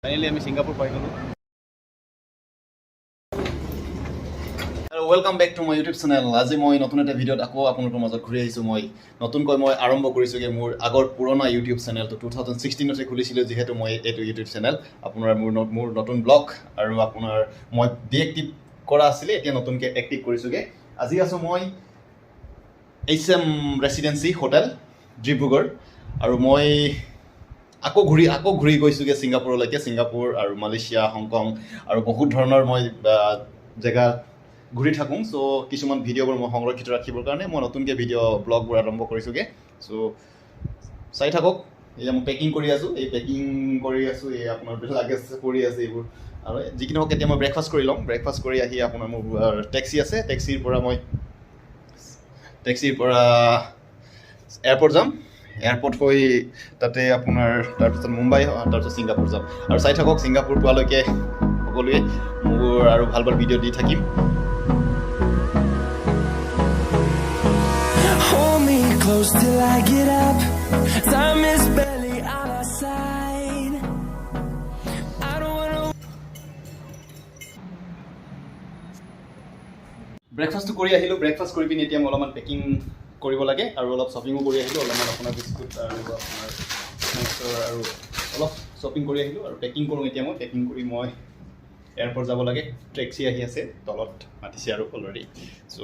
Finally, I'm in Singapore. Hello, welcome back to my YouTube channel. আজি মই নতুন এটা ভিডিঅ'ত আকৌ আপোনালোকৰ মাজত ঘূৰি আহিছোঁ। মই নতুনকৈ আৰম্ভ কৰিছোঁগে মোৰ আগৰ পুৰণা ইউটিউব চেনেলটো 2016 খুলিছিলোঁ, যিহেতু মই এইটো ইউটিউব চেনেল আপোনাৰ মোৰ নতুন ব্লগ আৰু আপোনাৰ মই ডিএক্টিভ কৰা আছিলে, এতিয়া নতুনকৈ এক্টিভ কৰিছোঁগে। আজি আছোঁ মই Assam ৰেচিডেঞ্চি হোটেল ডিব্ৰুগড় আৰু মই আকৌ ঘূৰি গৈছোঁগে ছিংগাপুৰলৈকে। ছিংগাপুৰ আৰু মালয়েছিয়া, হংকং আৰু বহুত ধৰণৰ মই জেগা ঘূৰি থাকোঁ। চ' কিছুমান ভিডিঅ'বোৰ মই সংৰক্ষিত ৰাখিবৰ কাৰণে মই নতুনকৈ ব্লগবোৰ আৰম্ভ কৰিছোঁগে। চ' চাই থাকক। এয়া মই পেকিং কৰি আছোঁ, এই আপোনাৰ লাগেজ পৰি আছে এইবোৰ। আৰু যিকি নহওক এতিয়া মই ব্ৰেকফাষ্ট কৰি ল'ম। ব্ৰেকফাষ্ট কৰি আহি আপোনাৰ মোৰ টেক্সি আছে, টেক্সিৰ পৰা এয়াৰপৰ্ট যাম। এয়াৰপৰ্ট হৈ তাতে আপোনাৰ তাৰপিছত মুম্বাই, তাৰপিছত ছিংগাপুৰ যাম। আৰু চাই থাকক, ছিংগাপুৰ পোৱালৈকে সকলোৱে মোৰ আৰু ভাল ভিডিঅ' দি থাকিম। Close till I get up. Time is barely on our side. I don't wanna. ব্ৰেকফাষ্টটো কৰি আহিলোঁ। ব্ৰেকফাষ্ট কৰি পিনি এতিয়া মই অলপমান পেকিং কৰিব লাগে আৰু অলপ শ্বপিঙো কৰি আহিলোঁ। অলপমান আপোনাৰ বিস্কুট আৰু আপোনাৰ স্নেক্সৰ আৰু অলপ শ্বপিং কৰি আহিলোঁ আৰু পেকিং কৰোঁ। এতিয়া মই পেকিং কৰি মই এয়াৰপৰ্ট যাব লাগে। টেক্সি আহি আছে, তলত মাতিছে আৰু অলৰেডি। চ'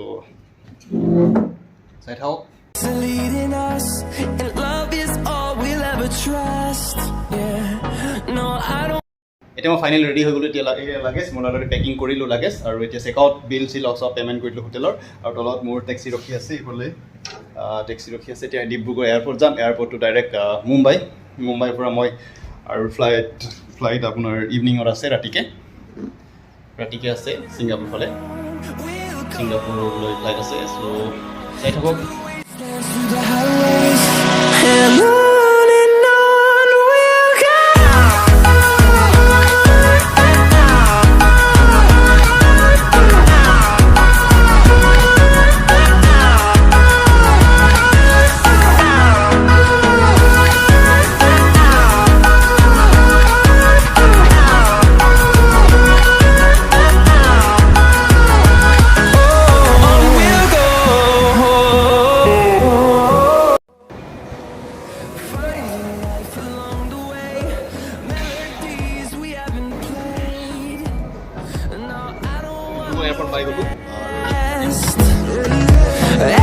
চাই থাকক। Leading us, and love is all we'll ever trust. Yeah, no, I don't. এতিয়া মই ফাইনেল ৰেডি হৈ গ'লোঁ। এতিয়া লাগেজ মই অলৰেডি পেকিং কৰিলোঁ লাগেজ, আৰু এতিয়া চেকআউট বিল চব পে'মেণ্ট কৰিলোঁ হোটেলৰ। আৰু তলত মোৰ টেক্সি ৰখি আছে, এইফালে টেক্সি ৰখি আছে। এতিয়া ডিব্ৰুগড় এয়াৰপৰ্ট যাম। এয়াৰপৰ্টটো ডাইৰেক্ট মুম্বাইৰ পৰা মই আৰু ফ্লাইট আপোনাৰ ইভিনিঙত আছে, ৰাতিকে আছে ছিংগাপুৰ ফালে। ছিংগাপুৰলৈ ফ্লাইট আছে। চ' চাই থাকক। Through the highways and on we'll airport পাই গ'লোঁ।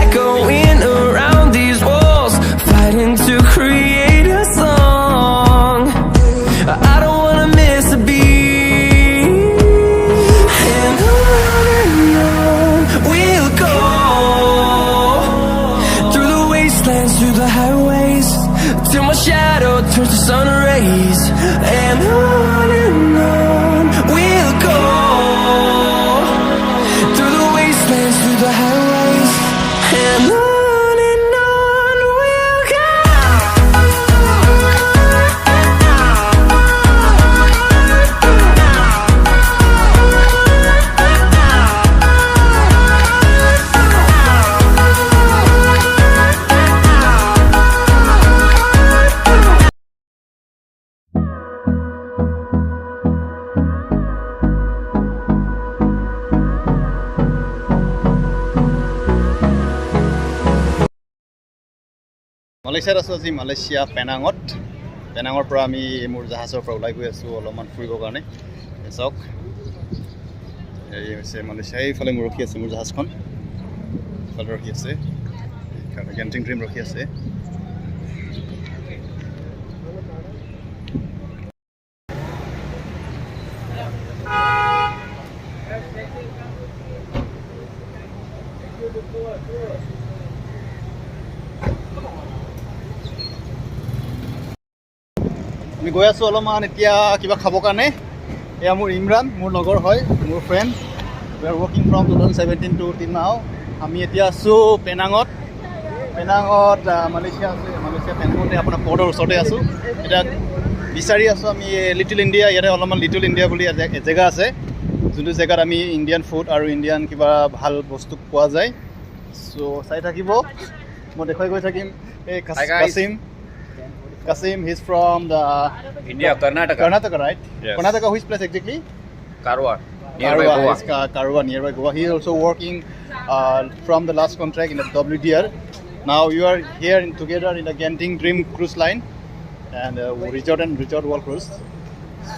echoing around these walls, fighting to create a song. I don't wanna miss a beat, and on we'll go through the wastelands, through the highways, till my shadow turns to sun rays, and on we'll go through the wastelands, through the highways, and on we'll go. মালয়েছিয়াত আছোঁ আজি, Malaysia পেনাঙৰ পৰা আমি মোৰ জাহাজৰ পৰা ওলাই গৈ আছোঁ অলপমান ফুৰিবৰ কাৰণে। চাওক, হেৰি হৈছে মালয়েছিয়া। এইফালে মোৰ ৰখি আছে মোৰ জাহাজখন, ইফালে ৰখি আছে, গেণ্টিং ড্ৰিম ৰখি আছে। আমি গৈ আছোঁ অলপমান এতিয়া কিবা খাবৰ কাৰণে। এয়া মোৰ ইমৰান, মোৰ লগৰ হয়, মোৰ friend. We are working from 2017 to till now। আমি এতিয়া আছোঁ পেনাঙত মালয়েছিয়া আছে। মালয়েছিয়া পেনাঙতে আপোনাৰ পৰ্টৰ ওচৰতে আছোঁ। এতিয়া বিচাৰি আছোঁ আমি লিটল ইণ্ডিয়া। ইয়াতে অলপমান লিটল ইণ্ডিয়া বুলি জেগা আছে, যোনটো জেগাত আমি ইণ্ডিয়ান ফুড আৰু ইণ্ডিয়ান কিবা ভাল বস্তু পোৱা যায়। চ' চাই থাকিব, মই দেখুৱাই গৈ থাকিম। এই কাছিম Kasim, he's from the India, Karnataka. Karnataka, right? Yes. Karnataka, which place exactly? Karwar. Nearby Karwa. Goa. It's Karwa, nearby Goa. He is also working from the last contract in the WDR. Now you are here together in the Genting Dream Cruise Line and resort world cruise.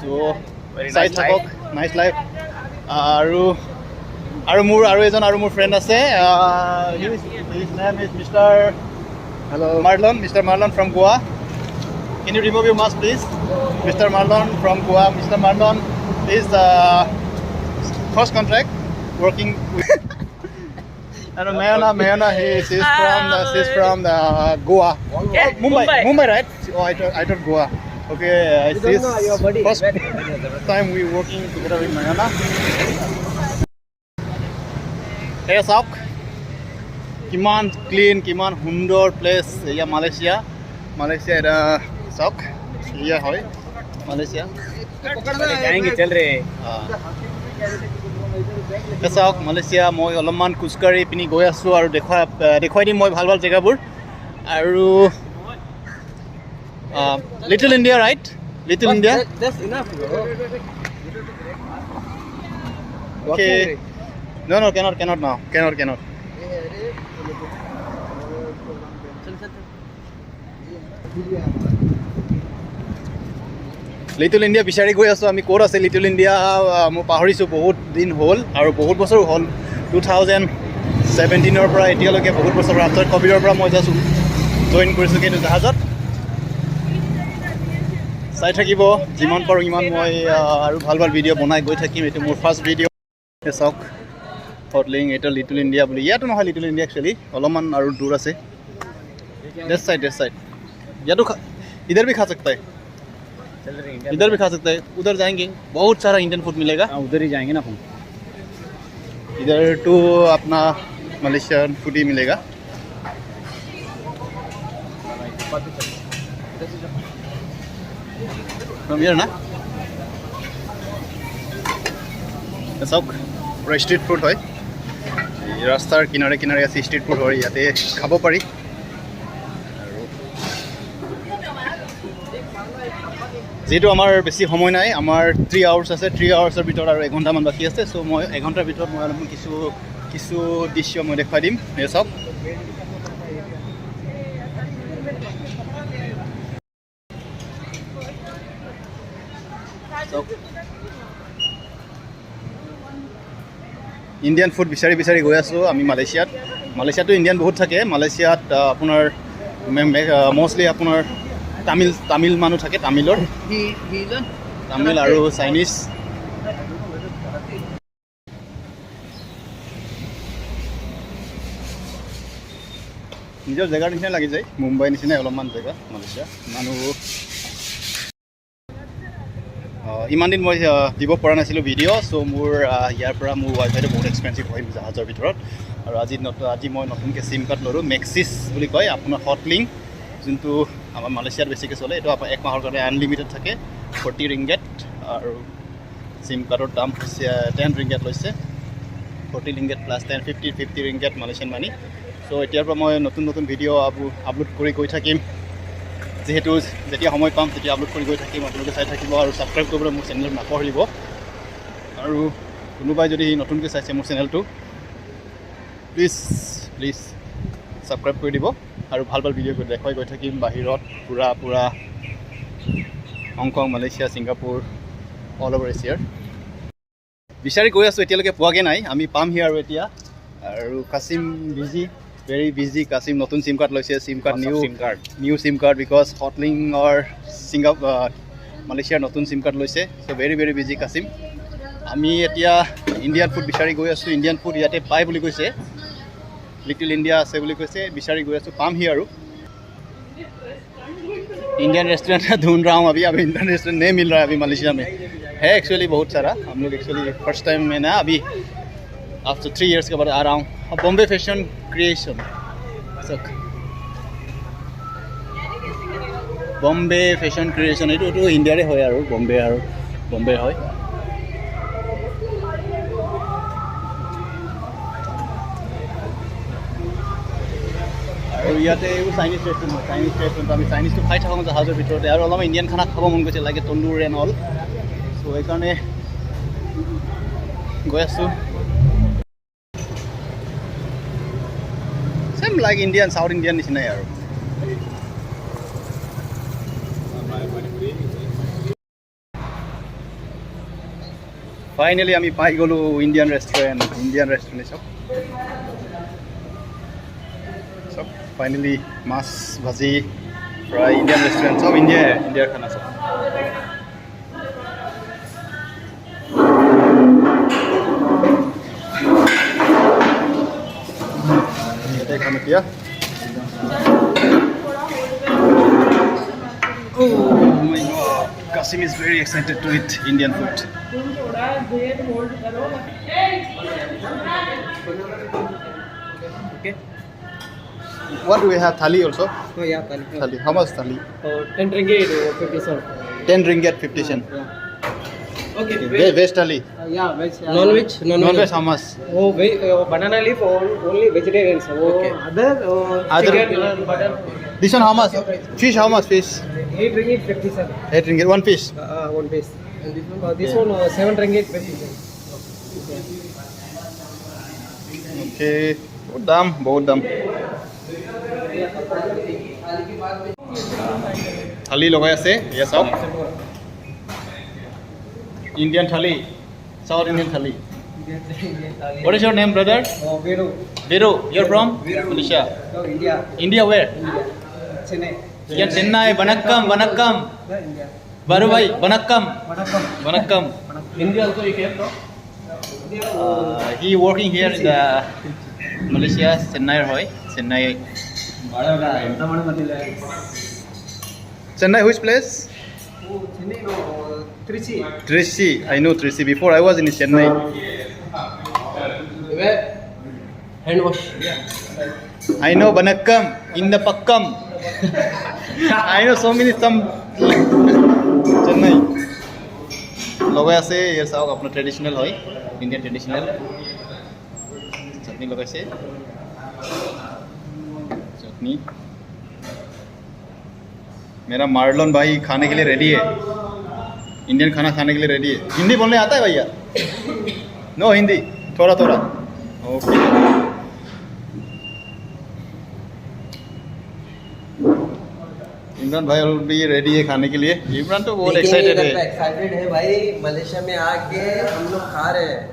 So Very side nice life. nice life. আৰু মোৰ friend আছে. His name is Mr. Mr. Marlon from Goa. Can you remove your mask, please? Mr. Marlon from Goa. Mr. Marlon is first contract working with. And Mayana, she's from Goa. Yeah, Mumbai, right? Oh, I thought Goa. Okay, this first time we working together with Mayana. Hey, Sok. Kiman clean, kiman hundor place. Yeah, Malaysia এটা Sok. Yeah, hoy. Malaysia. जाएंगे चल रहे हैं. চাওক Malaysia মই অলপমান খোজকাঢ়ি পিনি গৈ আছোঁ আৰু দেখুৱাই দিম মই ভাল জেগাবোৰ আৰু little India right little India That's enough, bro. Okay no cannot now cannot little India বিচাৰি গৈ আছোঁ আমি ক'ত আছে লিটল ইণ্ডিয়া মই পাহৰিছোঁ বহুত দিন হ'ল আৰু বহুত বছৰ হ'ল 2017 পৰা এতিয়ালৈকে বহুত বছৰ আফটাৰ কভিডৰ পৰা মই জাষ্ট জইন কৰিছোঁ কিন্তু জাহাজত চাই থাকিব যিমান পাৰোঁ ইমান মই আৰু ভাল ভিডিঅ' বনাই গৈ থাকিম এইটো মোৰ ফাৰ্ষ্ট ভিডিঅ' চাওক হটলিং এইটো লিটল ইণ্ডিয়া বুলি ইয়াতো নহয় লিটল ইণ্ডিয়া একচুৱেলি অলপমান আৰু দূৰ আছে डेस साइड या तो इधर भी खा सकता है इधर भी खा सकता है उधर जाएंगे बहुत सारा इंडियन फूड मिलेगा उधर ही जाएंगे ना हम. इधर तो अपना मलेशियन फूड ही मिलेगा from here ना सब स्ट्रीट फूड है रास्तार किनारे আছে स्ट्रीट फूड হয় ইয়াতে খাব পাৰি যেহেতু আমাৰ বেছি সময় নাই আমাৰ 3 আৱাৰ্ছ আছে 3 আৱাৰ্ছৰ ভিতৰত আৰু 1 ঘণ্টামান বাকী আছে চ' মই 1 ঘণ্টাৰ ভিতৰত মই অলপমান কিছু দৃশ্য মই দেখুৱাই দিম এই চাওক ইণ্ডিয়ান ফুড বিচাৰি গৈ আছোঁ আমি মালয়েছিয়াতো ইণ্ডিয়ান বহুত থাকে মালয়েছিয়াত আপোনাৰ মষ্টলি আপোনাৰ তামিল মানুহ থাকে তামিল আৰু চাইনিজ নিজৰ জেগাৰ নিচিনা লাগি যায় মুম্বাই নিচিনাই অলপমান জেগা মালয়েছিয়া মানুহ ইমান দিন মই দিব পৰা নাছিলোঁ ভিডিঅ' চ' মোৰ ইয়াৰ পৰা মোৰ ৱাইফাইটো বহুত এক্সপেঞ্চিভ হয় জাহাজৰ ভিতৰত আৰু আজি মই নতুনকৈ চিম কাৰ্ড ল'লোঁ মেক্সিছ বুলি কয় আপোনাৰ হটলিং যোনটো আমাৰ মালয়েছিয়াত বেছিকৈ চলে এইটো আপোনাৰ 1 মাহৰ কাৰণে আনলিমিটেড থাকে 40 ৰিংগেট আৰু চিম কাৰ্ডৰ দাম হৈছে 10 ৰিংগেট লৈছে 40 ৰিংগেট প্লাছ 50 ৰিংগেট মালয়েছিয়ান মানি চ' এতিয়াৰ পৰা মই নতুন ভিডিঅ' আপলোড কৰি গৈ থাকিম যেহেতু যেতিয়া সময় পাম তেতিয়া আপলোড কৰি গৈ থাকিম আপোনালোকে চাই থাকিব আৰু ছাবস্ক্ৰাইব কৰিবলৈ মোৰ চেনেলত নাপাহৰিব আৰু কোনোবাই যদি নতুনকৈ চাইছে মোৰ চেনেলটো প্লিজ ছাবস্ক্ৰাইব কৰি দিব আৰু ভাল ভিডিঅ' দেখুৱাই গৈ থাকিম বাহিৰত পুৰা Hong Kong Malaysia Singapore all over এছিয়াৰ বিচাৰি গৈ আছোঁ এতিয়ালৈকে পোৱাগৈ নাই আমি পামহি আৰু এতিয়া আৰু কাছিম very busy কাছিম নতুন সিম কাৰ্ড লৈছে নিউ সিম কাৰ্ড বিকজ হটলিঙৰ মালয়েছিয়াৰ নতুন সিম কাৰ্ড লৈছে চ' very busy কাছিম আমি এতিয়া ইণ্ডিয়ান ফুড বিচাৰি গৈ আছোঁ ইণ্ডিয়ান ফুড ইয়াতে পায় বুলি কৈছে लिटिल इंडिया আছে বুলি কৈছে বিচাৰি গৈ আছোঁ পামহি আৰু इंडियन रेस्टोरेंट ढूंढ रहा हूँ अभी इंडियन रेस्टोरेंट नहीं मिल रहा है अभी मलेशिया में है एक्चुअली बहुत सारा हम लोग एक्चुअली फर्स्ट टाइम में ना अभी आफ्टर 3 इयर्स के बाद आ रहा हूँ Bombay fashion creation Bombay fashion creation এইটো ইণ্ডিয়াৰে হয় আৰু বম্বে হয় আৰু ইয়াতে এইবোৰ চাইনিজ ৰেষ্টুৰেণ্ট হয়, চাইনিজ ৰেষ্টুৰেণ্ট আমি চাইনিজটো খাই থাকোঁ জাহাজৰ ভিতৰতে, আৰু অলপমান ইণ্ডিয়ান খানা খাব মন গৈছে, লাগে তন্দুৰ এণ্ড অল। চ' সেইকাৰণে গৈ আছোঁ। চেম লাইক ইণ্ডিয়ান, চাউথ ইণ্ডিয়ান নিচিনাই আৰু। ফাইনেলি আমি পাই গ'লোঁ ইণ্ডিয়ান ৰেষ্টুৰেণ্ট চব ফাইনেলি মাছ ভাজি ফ্ৰাই ইণ্ডিয়ান ৰেষ্টুৰেণ্ট চব ইণ্ডিয়াৰ খানা চব। ইয়াতে খাম এতিয়া। Oh my God, Kasim is very excited to eat Indian food. Okay. What do we have? Thali also? Oh yeah, thali. Thali. How much thali? 10 ringgit or 50 cent. 10 ringgit 50 cent. Okay. Veg thali. Yeah, veg. Non-veg? Non-veg how much? Oh, banana leaf only vegetarians. Okay. Other chicken, butter. This one how much? Fish how much fish? 8 ringgit 50 cent. 8 ringgit one fish. One piece. And this one 7 ringgit 50 cent. Okay. बहुत दाम थाली लगाई আছে ये सब Indian thali, South Indian thali. What is your name, brother? Viru. Viru. You're from Malaysia. No, India. India where? Chennai. Yeah, Chennai. Vanakkam, vanakkam. No, India. Baru bhai, vanakkam. Vanakkam. India also you came from? He working here in the Malaysia, Chennai hoy. Chennai. Chennai which place? Oh, Chennai no, Trichy. Trichy. I know Trichy. Before I was in Chennai. Where? Hand wash. I know Vanakkam. In the Pakkam. I know so many some Chennai. লগাই আছে ইয়াৰ চাওক আপোনাৰ traditional হয় Indian traditional चटनी लगाइছে चटनी मेरा Marlon भाई खाने के लिए ready है इंडियन खाना खाने के लिए रेडी है हिंदी बोलने आता है भैया नो हिंदी थोड़ा थोड़ा ओके इमरान भाई और भी रेडी है खाने के लिए इमरान तो बहुत एक्साइटेड है भाई मलेशिया में आके हम लोग खा रहे हैं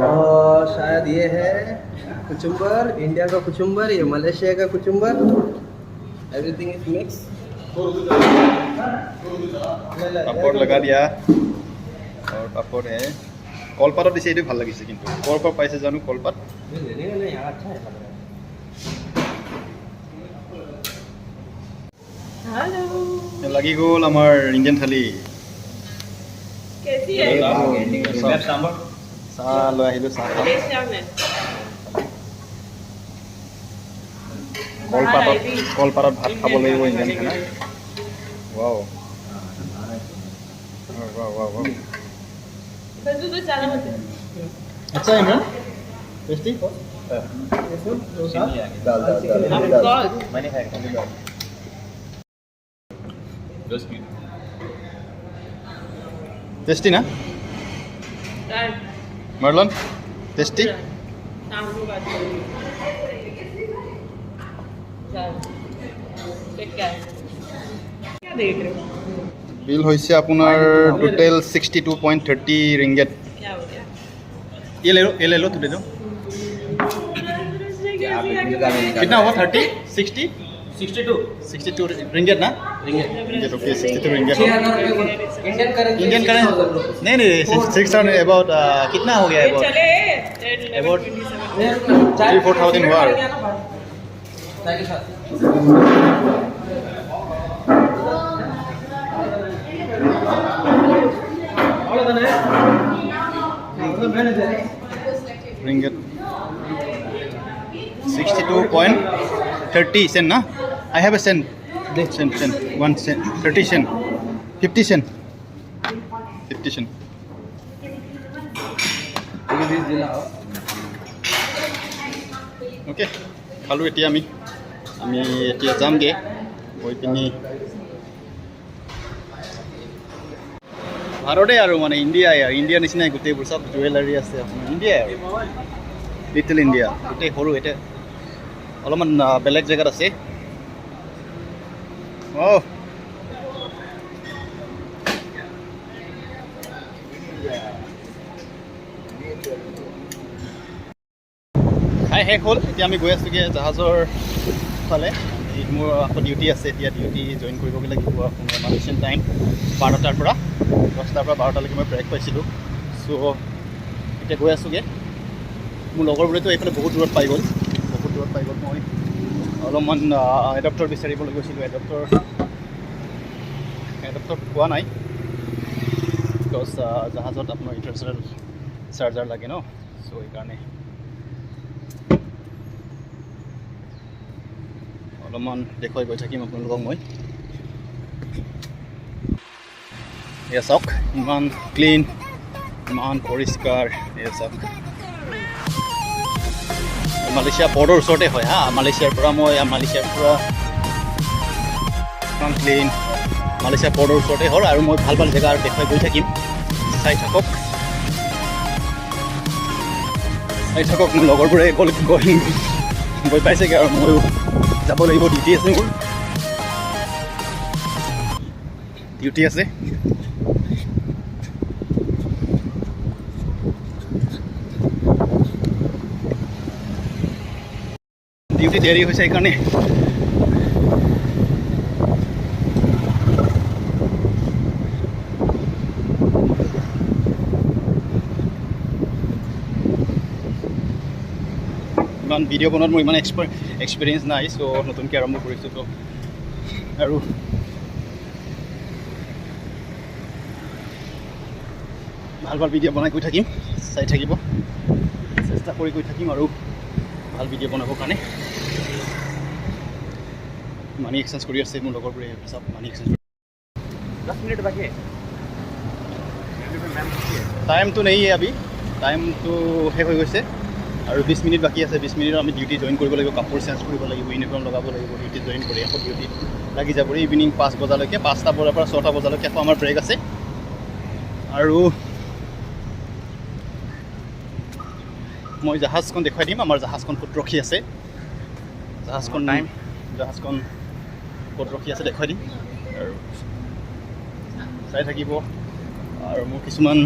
और शायद ये है कुचुम्बर इंडिया का कुचुम्बर ये मलेशिया का कुचुम्बर एवरीथिंग इज मिक्स पापड़ लगा दिया और पापड़ है কলপাতত দিছে এইটো ভাল লাগিছে কিন্তু ক'ৰ পৰা পাইছে জানো কলপাত हेलो লাগি গ'ল আমাৰ ইণ্ডিয়ান থালি कैसी है চাহ লৈ আহিলোঁ চাহ খাম मलेशिया में কলপাতত ভাত খাব লাগিব ইণ্ডিয়ান খানা ৱাও बस तो चला होते अच्छा इमरान टेस्टी दाल मैंने खाया टेस्टी ना मार्लोन टेस्टी शाम को बात करेंगे क्या देख रहे हो बिल হৈছে আপোনাৰ টোটেল 62.30 ringgit क्या हो गया ये ले लो तो दे दो कितना हुआ 30 60 62 ringgit ना ringgit okay 62 ringgit Indian currency नहीं 600 अबाउट कितना हो गया अबाउट 3-4,000 हुआ ringgit 62.30 cent na I have a cent 1 cent 30 cent 50 cent 50 cent okay খালোঁ এতিয়া আমি এতিয়া যামগৈ গৈ পিনি ভাৰতে আৰু মানে ইণ্ডিয়াৰ নিচিনাই গোটেইবোৰ চব জুৱেলাৰী আছে আপোনাৰ ইণ্ডিয়াই আৰু লিটল ইণ্ডিয়া গোটেই সৰু এতিয়া অলপমান বেলেগ জেগাত আছে খাই শেষ হ'ল এতিয়া আমি গৈ আছোঁগৈ জাহাজৰ ফালে মোৰ আকৌ ডিউটি আছে এতিয়া ডিউটি জইন কৰিবগৈ লাগিব আপোনাৰ মালয়েছিয়ান টাইম 12টাৰ পৰা 10টাৰ পৰা 12টালৈকে মই ব্ৰেক পাইছিলোঁ চ' এতিয়া গৈ আছোঁগৈ মোৰ লগৰবোৰেতো এইফালে বহুত দূৰত পাই গ'ল মই অলপমান এডপ্টৰ বিচাৰিবলৈ গৈছিলোঁ এডপ্টৰ পোৱা নাই বিকজ জাহাজত আপোনাৰ ইণ্টাৰনেশ্যনেল চাৰ্জাৰ লাগে ন চ' সেইকাৰণে অলপমান দেখুৱাই গৈ থাকিম আপোনালোকক মই এয়া চাওক ইমান ক্লিন ইমান পৰিষ্কাৰ এয়া চাওক মালয়েছিয়া বৰ্ডৰ ওচৰতে হয় মালয়েছিয়াৰ পৰা ইমান ক্লিন মালয়েছিয়া বৰ্ডৰ ওচৰতে হয় আৰু মই ভাল জেগা আৰু দেখুৱাই গৈ থাকিম চাই থাকক মোৰ লগৰবোৰে গৈ পাইছেগৈ আৰু ময়ো যাব লাগিব ডিউটি আছে মোৰ ডিউটি আছে ডিউটি দেৰি হৈছে সেইকাৰণে ইমান ভিডিঅ' বনোৱাত মোৰ ইমান এক্সপিৰিয়েঞ্চ নাই চ' নতুনকৈ আৰম্ভ কৰিছোঁ তো আৰু ভাল ভিডিঅ' বনাই গৈ থাকিম চাই থাকিব চেষ্টা কৰি গৈ থাকিম আৰু ভাল ভিডিঅ' বনাবৰ কাৰণে মানি এক্সচেঞ্জ কৰি আছে মোৰ লগৰবোৰে চব মানি এক্সচেঞ্জ 10 मिनट बाकी है টাইমটো নেই আবি টাইমটো শেষ হৈ গৈছে আৰু 20 মিনিট বাকী আছে 20 মিনিটত আমি ডিউটি জইন কৰিব লাগিব কাপোৰ চেঞ্জ কৰিব লাগিব ইউনিফৰ্ম লগাব লাগিব ডিউটি জইন কৰি আকৌ ডিউটি লাগি যাব ইভিনিং 5 বজালৈকে 5টা বজাৰ পৰা 6টা বজালৈকে আকৌ আমাৰ ব্ৰেক আছে আৰু মই জাহাজখন দেখুৱাই দিম আমাৰ জাহাজখন ক'ত ৰখি আছে জাহাজখন ক'ত ৰখি আছে দেখুৱাই দিম আৰু চাই থাকিব আৰু মোৰ কিছুমান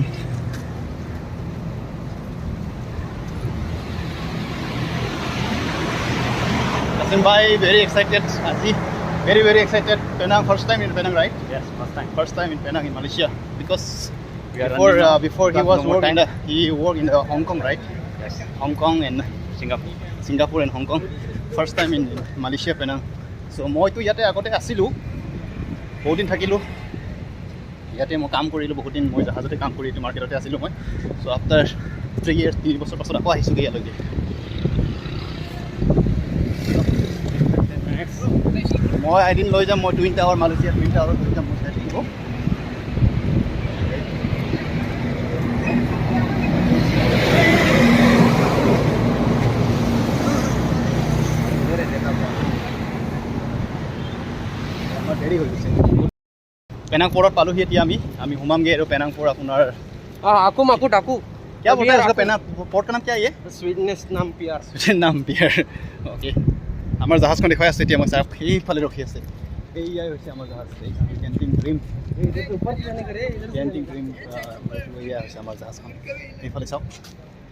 Assam bhai, very excited. Aji, very excited. Penang, first time in Penang, right? Yes, First time in Penang in Malaysia. Because We are before he was working, he worked in Hong Kong, right? Yes. Hong Kong and Singapore and Hong Kong. First time in Malaysia Penang. So মই তো ইয়াতে আগতে আছিলোঁ বহুত দিন থাকিলোঁ ইয়াতে মই কাম কৰিলোঁ বহুত দিন মই জাহাজতে কাম কৰি মাৰ্কেটতে আছিলোঁ মই চ' আফটাৰ 3 years 3 বছৰ পাছত আকৌ আহিছোঁগৈ ইয়ালৈকে মই এদিন লৈ যাম মই টুইন টাৱাৰ মালয়েছিয়া টুইন টাৱাৰত লৈ যাম মই চাই থাকিব আমাৰ দেৰি হৈ গৈছে পেনাং পৰত পালোহি এতিয়া আমি সোমামগৈ আৰু পেনাং পৰ আপোনাৰ aku daku क्या बोलता है इसका पेनांग पोर्ट का नाम क्या है ये sweetness नाम प्यार নাম পিয়াৰ অ'কে আমাৰ জাহাজখন দেখুৱাই আছে এতিয়া মই চাওক সেইফালে ৰখি আছে এইয়াই হৈছে আমাৰ জাহাজ কেণ্টিং ড্ৰিম এয়া হৈছে আমাৰ জাহাজখন এইফালে চাওক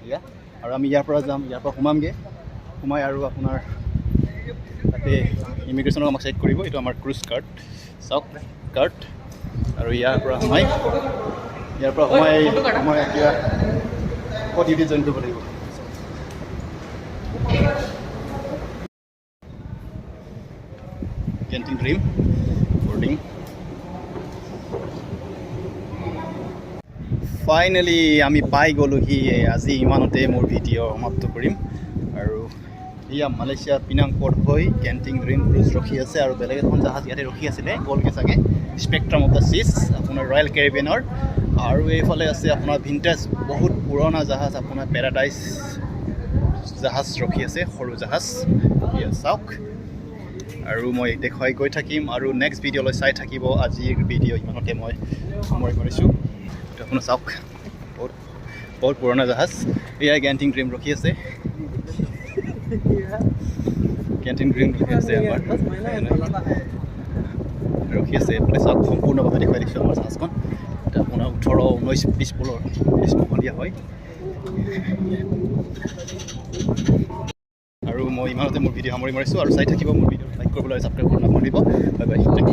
এয়া আৰু আমি ইয়াৰ পৰা যাম ইয়াৰ পৰা সোমাই আৰু আপোনাৰ তাতে ইমিগ্ৰেশ্যনক আমাক চেক কৰিব এইটো আমাৰ ক্ৰুজ কাৰ্ড চাওক কাৰ্ড আৰু ইয়াৰ পৰা সোমাই এতিয়া আকৌ ডিউটি জইন কৰিব লাগিব কেণ্টিং ড্ৰিম বৰ্ডিং ফাইনেলি আমি পাই গ'লোহি আজি ইমানতে মোৰ ভিডিঅ' সমাপ্ত কৰিম আৰু এয়া মালয়েছিয়া পিনাং পৰ্ট হৈ কেণ্টিং ড্ৰিম ক্ৰুজ ৰখি আছে আৰু বেলেগ এখন জাহাজ ইয়াতে ৰখি আছিলে গ'লগে চাগে স্পেক্ট্ৰাম অফ দ্য চিজ আপোনাৰ ৰয়েল কেৰিবিয়ানৰ আৰু এইফালে আছে আপোনাৰ ভিণ্টেজ বহুত পুৰণা জাহাজ আপোনাৰ পেৰাডাইজ জাহাজ ৰখি আছে সৰু জাহাজ চাওক আৰু মই দেখুৱাই গৈ থাকিম আৰু নেক্সট ভিডিঅ'লৈ চাই থাকিব আজিৰ ভিডিঅ' ইমানতে মই সামৰি কৰিছোঁ এইটো আপোনাৰ চাওক বহুত পুৰণা জাহাজ এয়া গেণ্টিং ড্ৰিম ৰখি আছে গেণ্টিং ড্ৰিম ৰখি আছে আমাৰ ৰখি আছে এইফালে চাওক সম্পূৰ্ণভাৱে দেখুৱাই দিছোঁ আমাৰ জাহাজখন এটা আপোনাৰ 18-19-20 ফুলৰ স্মহলীয়া হয় আৰু মই ইমানতে মোৰ ভিডিঅ' সামৰি মাৰিছোঁ আৰু চাই থাকিব মোৰ ভিডিঅ' লাইক কৰিবলৈ ছাবস্ক্ৰাইব কৰিব নাপাহৰিব বাই বাই থেংক ইউ